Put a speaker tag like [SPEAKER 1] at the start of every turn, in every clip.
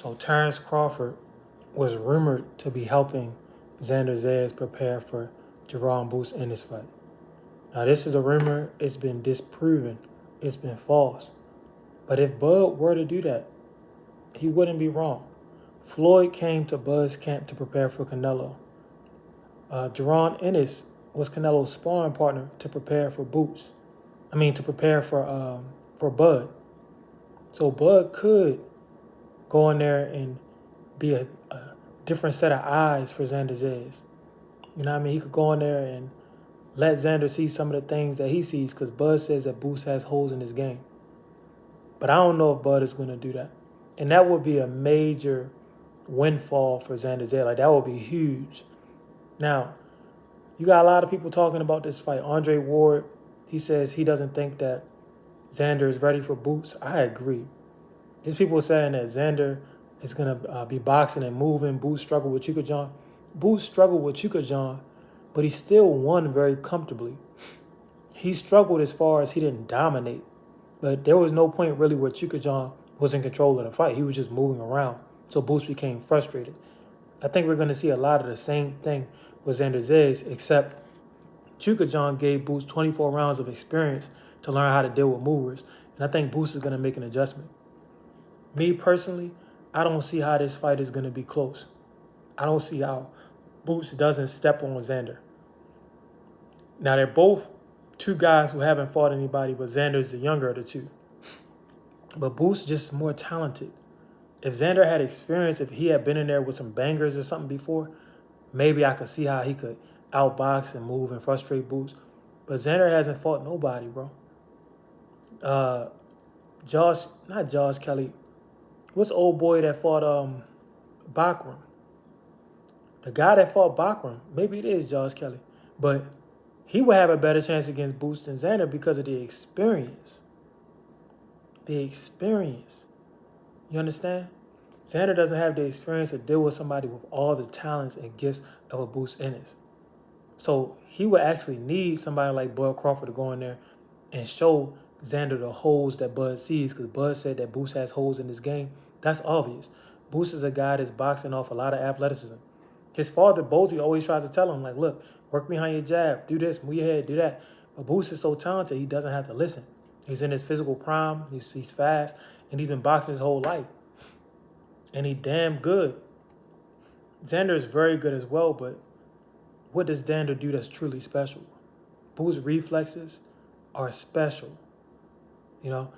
[SPEAKER 1] So Terrence Crawford was rumored to be helping Xander Zayas prepare for JARON Boots in this fight. Now this is a rumor, it's been disproven, it's been false. But if Bud were to do that, he wouldn't be wrong. Floyd came to Bud's camp to prepare for Canelo. JARON ENNIS was Canelo's sparring partner to prepare for Boots. To prepare for Bud. So Bud could go in there and be a different set of eyes for Xander Zayas. You know what I mean? He could go in there and let Xander see some of the things that he sees, because Bud says that Boots has holes in his game. But I don't know if Bud is going to do that. And that would be a major windfall for Xander Zayas. Like, that would be huge. Now, you got a lot of people talking about this fight. Andre Ward, he says he doesn't think that Xander is ready for Boots. I agree. There's people saying that Xander is going to be boxing and moving. Boots struggled with Chukajan. Boots struggled with Chukajan, but he still won very comfortably. He struggled as far as he didn't dominate. But there was no point really where Chukajan was in control of the fight. He was just moving around. So Boots became frustrated. I think we're going to see a lot of the same thing with Xander Zayas, except Chukajan gave Boots 24 rounds of experience to learn how to deal with movers. And I think Boots is going to make an adjustment. Me personally, I don't see how this fight is going to be close. I don't see how Boots doesn't step on Xander. Now, they're both two guys who haven't fought anybody, but Xander's the younger of the two. But Boots just more talented. If Xander had experience, if he had been in there with some bangers or something before, maybe I could see how he could outbox and move and frustrate Boots. But Xander hasn't fought nobody, bro. Not Josh Kelly. What's the old boy that fought Bachram? The guy that fought Bachram, maybe it is Josh Kelly. But he would have a better chance against Boots than Xander because of the experience. The experience. You understand? Xander doesn't have the experience to deal with somebody with all the talents and gifts of a Boots Ennis. So he would actually need somebody like Bud Crawford to go in there and show Xander the holes that Bud sees, because Bud said that Boots has holes in his game. That's obvious. Boots is a guy that's boxing off a lot of athleticism. His father, Bozy, always tries to tell him, like, look, work behind your jab, do this, move your head, do that. But Boots is so talented, he doesn't have to listen. He's in his physical prime, he's fast, and he's been boxing his whole life. And he damn good. Xander is very good as well, but what does Xander do that's truly special? Boots' reflexes are special. You know,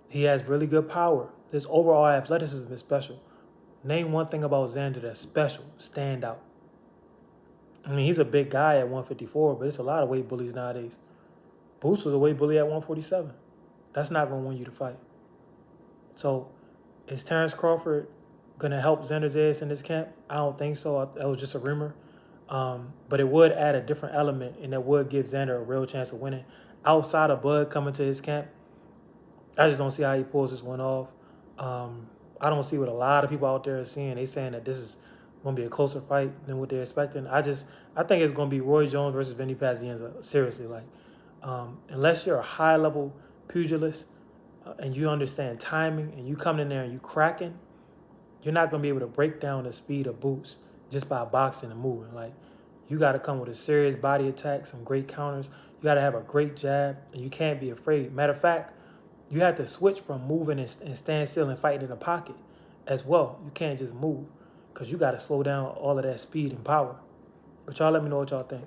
[SPEAKER 1] he has really good power. His overall athleticism is special. Name one thing about Xander that's special, stand out. I mean, he's a big guy at 154, but it's a lot of weight bullies nowadays. Boots was a weight bully at 147. That's not going to win you the fight. So, is Terrence Crawford going to help Xander Zayas in this camp? I don't think so. That was just a rumor. But it would add a different element, and that would give Xander a real chance of winning. Outside of Bud coming to his camp, I just don't see how he pulls this one off. I don't see what a lot of people out there are seeing. They saying that this is going to be a closer fight than what they're expecting. I think it's going to be Roy Jones versus Vinny Pazienza. Seriously, unless you're a high-level pugilist and you understand timing and you come in there and you cracking, you're not going to be able to break down the speed of Boots just by boxing and moving. You got to come with a serious body attack, some great counters. You got to have a great jab, and you can't be afraid. Matter of fact, you have to switch from moving and stand still and fighting in the pocket as well. You can't just move, because you got to slow down all of that speed and power. But y'all let me know what y'all think.